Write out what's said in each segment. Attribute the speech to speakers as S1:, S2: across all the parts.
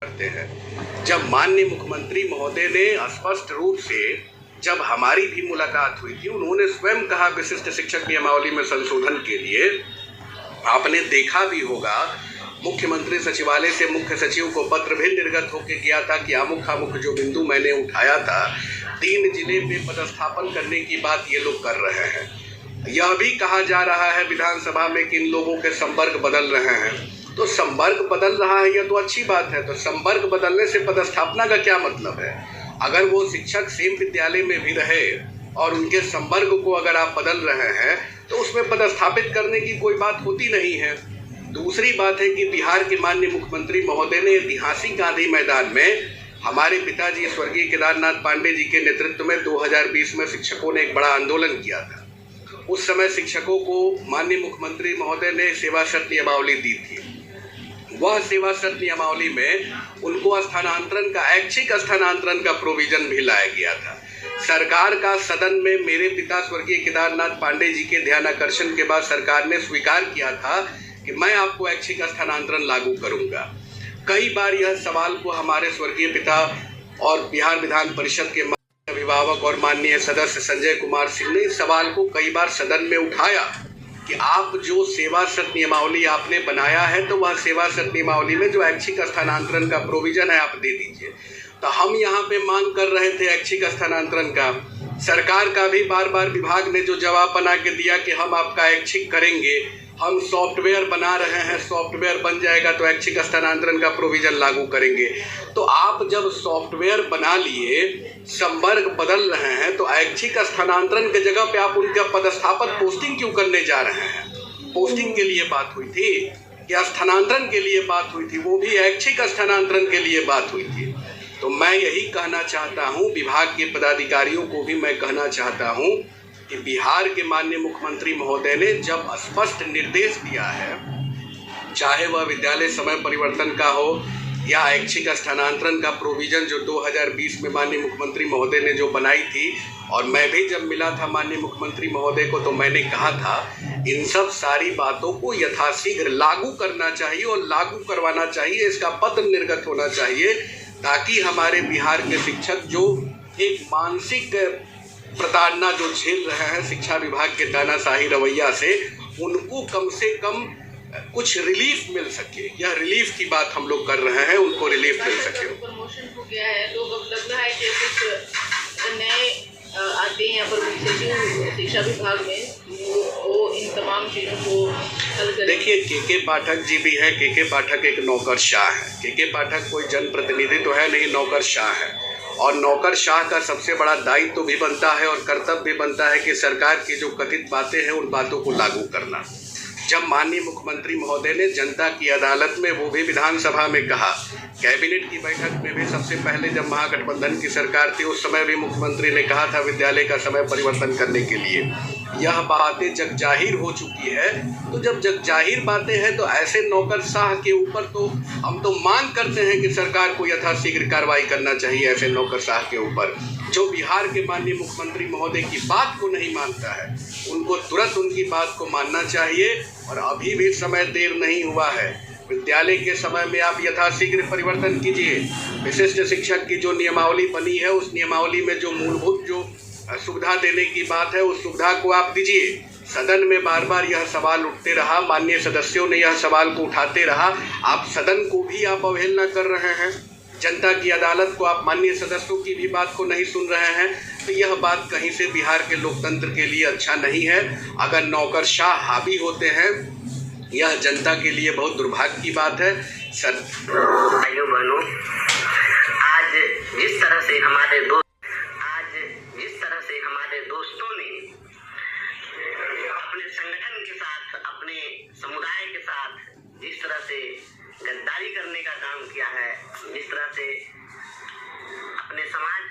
S1: करते हैं। जब माननीय मुख्यमंत्री महोदय ने स्पष्ट रूप से जब हमारी भी मुलाकात हुई थी, उन्होंने स्वयं कहा विशिष्ट शिक्षक नियमावली में संशोधन के लिए। आपने देखा भी होगा मुख्यमंत्री सचिवालय से मुख्य सचिव को पत्र भी निर्गत होकर गया था कि अमुक जो बिंदु मैंने उठाया था 3 जिले में पदस्थापन करने की बात ये लोग कर रहे हैं। यह भी कहा जा रहा है विधानसभा में कि इन लोगों के संपर्क बदल रहे हैं। तो संपर्क बदल रहा है यह तो अच्छी बात है, तो संपर्क बदलने से पदस्थापना का क्या मतलब है? अगर वो शिक्षक सेम विद्यालय में भी रहे और उनके संपर्क को अगर आप बदल रहे हैं तो उसमें पदस्थापित करने की कोई बात होती नहीं है। दूसरी बात है कि बिहार के माननीय मुख्यमंत्री महोदय ने ऐतिहासिक गांधी मैदान में हमारे पिताजी स्वर्गीय केदारनाथ पांडे जी के नेतृत्व में 2020 में शिक्षकों ने एक बड़ा आंदोलन किया था। उस समय शिक्षकों को माननीय मुख्यमंत्री महोदय ने सेवा शर्त नियमावली दी थी। वह सेवा शर्त नियमावली में उनको स्थानांतरण का ऐच्छिक स्थानांतरण का प्रोविजन भी लाया गया था। सरकार का सदन में मेरे पिता स्वर्गीय केदारनाथ पांडे जी के ध्यानाकर्षण के बाद सरकार ने स्वीकार किया था कि मैं आपको ऐच्छिक स्थानांतरण लागू करूंगा। कई बार यह सवाल को हमारे स्वर्गीय पिता और बिहार विधान परिषद के अभिभावक और माननीय सदस्य संजय कुमार सिंह ने इस सवाल को कई बार सदन में उठाया कि आप जो सेवा शर्त नियमावली आपने बनाया है तो वह सेवा शर्त नियमावली में जो ऐच्छिक स्थानांतरण का प्रोविजन है आप दे दीजिए। तो हम यहाँ पे मांग कर रहे थे ऐच्छिक स्थानांतरण का। सरकार का भी बार बार विभाग ने जो जवाब बना के दिया कि हम आपका ऐच्छिक करेंगे, हम सॉफ्टवेयर बना रहे हैं, सॉफ्टवेयर बन जाएगा तो ऐच्छिक स्थानांतरण का प्रोविजन लागू करेंगे। तो आप जब सॉफ्टवेयर बना लिए, संवर्ग बदल रहे हैं, तो ऐच्छिक स्थानांतरण के जगह पे आप उनका पदस्थापन पोस्टिंग क्यों करने जा रहे हैं? पोस्टिंग के लिए बात हुई थी या स्थानांतरण के लिए बात हुई थी? वो भी ऐच्छिक स्थानांतरण के लिए बात हुई थी। तो मैं यही कहना चाहता हूँ, विभाग के पदाधिकारियों को भी मैं कहना चाहता हूँ कि बिहार के माननीय मुख्यमंत्री महोदय ने जब स्पष्ट निर्देश दिया है, चाहे वह विद्यालय समय परिवर्तन का हो या ऐच्छिक स्थानांतरण का प्रोविजन जो 2020 में माननीय मुख्यमंत्री महोदय ने जो बनाई थी, और मैं भी जब मिला था माननीय मुख्यमंत्री महोदय को तो मैंने कहा था इन सब सारी बातों को यथाशीघ्र लागू करना चाहिए और लागू करवाना चाहिए। इसका पत्र निर्गत होना चाहिए ताकि हमारे बिहार के शिक्षक जो एक मानसिक प्रताड़ना जो झेल रहे हैं शिक्षा विभाग के तानाशाही रवैया से, उनको कम से कम कुछ रिलीफ मिल सके। यह रिलीफ की बात हम लोग कर रहे हैं, उनको रिलीफ मिल सके।
S2: प्रमोशन हो गया है, लोग अब लग रहा है कि कुछ नए आते हैं यहाँ पर सचिव शिक्षा विभाग में, वो इन तमाम चीज़ों को हल करें।
S1: देखिए, के पाठक जी भी हैं। के पाठक एक नौकरशाह है। के पाठक कोई जनप्रतिनिधि तो है नहीं, नौकरशाह है। और नौकरशाह का सबसे बड़ा दायित्व भी बनता है और कर्तव्य भी बनता है कि सरकार की जो कथित बातें हैं उन बातों को लागू करना। जब माननीय मुख्यमंत्री महोदय ने जनता की अदालत में, वो भी विधानसभा में कहा, कैबिनेट की बैठक में भी सबसे पहले जब महागठबंधन की सरकार थी उस समय भी मुख्यमंत्री ने कहा था विद्यालय का समय परिवर्तन करने के लिए। यह बातें जग जाहिर हो चुकी है। तो जब जग जाहिर बातें हैं तो ऐसे नौकरशाह के ऊपर तो हम तो मांग करते हैं कि सरकार को यथाशीघ्र कार्रवाई करना चाहिए ऐसे नौकरशाह के ऊपर जो बिहार के माननीय मुख्यमंत्री महोदय की बात को नहीं मानता है। उनको तुरंत उनकी बात को मानना चाहिए और अभी भी समय देर नहीं हुआ है। विद्यालय के समय में आप यथाशीघ्र परिवर्तन कीजिए। विशिष्ट शिक्षक की जो नियमावली बनी है उस नियमावली में जो मूलभूत जो सुविधा देने की बात है उस सुविधा को आप दीजिए। सदन में बार बार यह सवाल उठते रहा, माननीय सदस्यों ने यह सवाल को उठाते रहा, आप सदन को भी आप अवहेलना कर रहे हैं। जनता की अदालत को आप माननीय सदस्यों की भी बात को नहीं सुन रहे हैं। तो यह बात कहीं से बिहार के लोकतंत्र के लिए अच्छा नहीं है। अगर नौकरशाह हावी होते हैं, यह जनता के लिए बहुत दुर्भाग्य की बात है।
S3: भाइयों बहनों, आज जिस तरह से हमारे दोस्तों ने अपने संगठन के साथ, अपने समुदाय के साथ जिस तरह से गद्दारी करने का काम किया है, जिस तरह से अपने समाज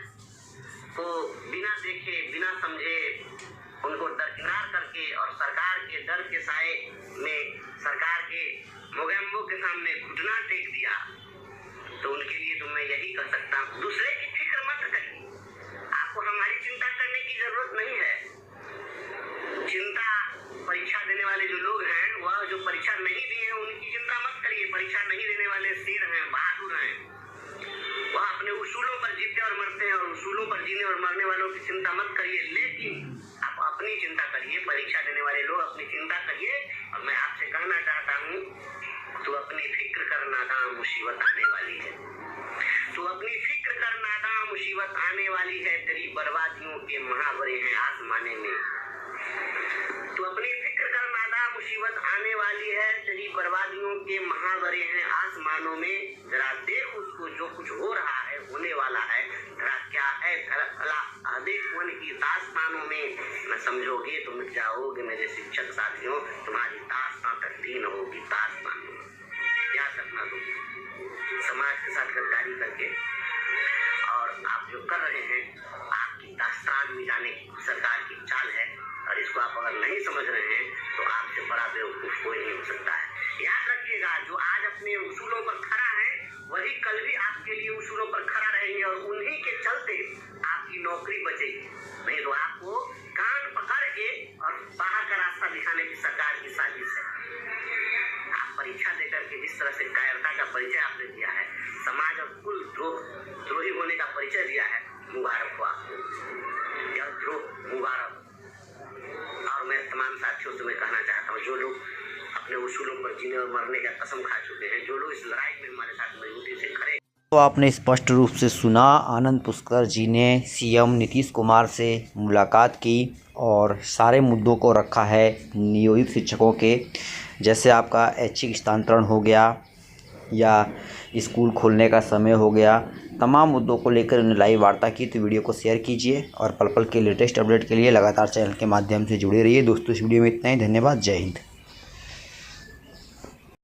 S3: को बिना देखे बिना समझे उनको दरकिनार करके और सरकार के डर के साए में सरकार के मोगैम्बो के सामने घुटना टेक दिया, तो उनके लिए तो मैं यही कह सकता हूँ, दूसरे की फिक्र मत करिए। आपको हमारी चिंता करने की जरूरत नहीं है। चिंता परीक्षा देने वाले जो लोग हैं, वह जो परीक्षा नहीं दिए हैं उनकी चिंता मत करिए। परीक्षा नहीं देने वाले शेर हैं, बहादुर हैं। उसूलों पर जीने और मरने वालों की चिंता मत करिए, लेकिन आप अपनी चिंता करिए। परीक्षा देने वाले लोग अपनी चिंता करिए। और मैं आपसे कहना चाहता हूँ, तू अपनी फिक्र कर नादाम, मुसीबत आने वाली है। तू अपनी फिक्र कर नादाम, मुसीबत आने वाली है। तेरी बर्बादियों के महावरे हैं आसमाने में। तू अपनी फिक्र कर नादाम, मुसीबत आने वाली है। तेरी बर्बादियों के महावरे हैं आसमानों में। जरा देख उसको, जो कुछ हो रहा है, होने वाला है, जरा क्या है देख मन की दास्तानों में। न समझोगे तो मिट जाओगे मेरे शिक्षक साथियों, तुम्हारी दास्तां तकदीर होगी दास्तान। याद रखना, दो समाज के साथ गद्दारी करके और आप जो कर रहे हैं, आपकी दास्तान मिटाने की सरकार की चाल है। और इसको आप अगर नहीं समझ रहे हैं तो आपसे बड़ा बेवकूफ कोई नहीं हो सकता है। याद रखिएगा, जो आज अपने उसूलों पर खड़ा है, वही कल भी आपके लिए उसूलों पर खड़ा रहेंगे और उन्हीं के चलते आपकी नौकरी बचेगी। नहीं तो आपको कान पकड़ के और बाहर का रास्ता दिखाने की सरकार की साजिश है। आप परीक्षा देकर के जिस तरह से कायरता का परिचय आपने दिया है, समाज और कुल द्रोही होने का परिचय दिया है, मुबारक हो आपको, यह द्रोह मुबारक। और मैं तमाम साथियों से मैं कहना चाहता हूँ, जो लोग अपने उसूलों पर जीने और मरने का कसम खा चुके हैं, जो लोग इस लड़ाई में हमारे साथ मजबूती से खड़े।
S4: तो आपने स्पष्ट रूप से सुना, आनंद पुष्कर जी ने सीएम नीतीश कुमार से मुलाकात की और सारे मुद्दों को रखा है नियोजित शिक्षकों के, जैसे आपका ऐच्छिक स्थानांतरण हो गया या स्कूल खोलने का समय हो गया। तमाम मुद्दों को लेकर उन्होंने लाइव वार्ता की। तो वीडियो को शेयर कीजिए और पल पल के लेटेस्ट अपडेट के लिए लगातार चैनल के माध्यम से जुड़े रहिए। दोस्तों, इस वीडियो में इतना ही। धन्यवाद। जय हिंद।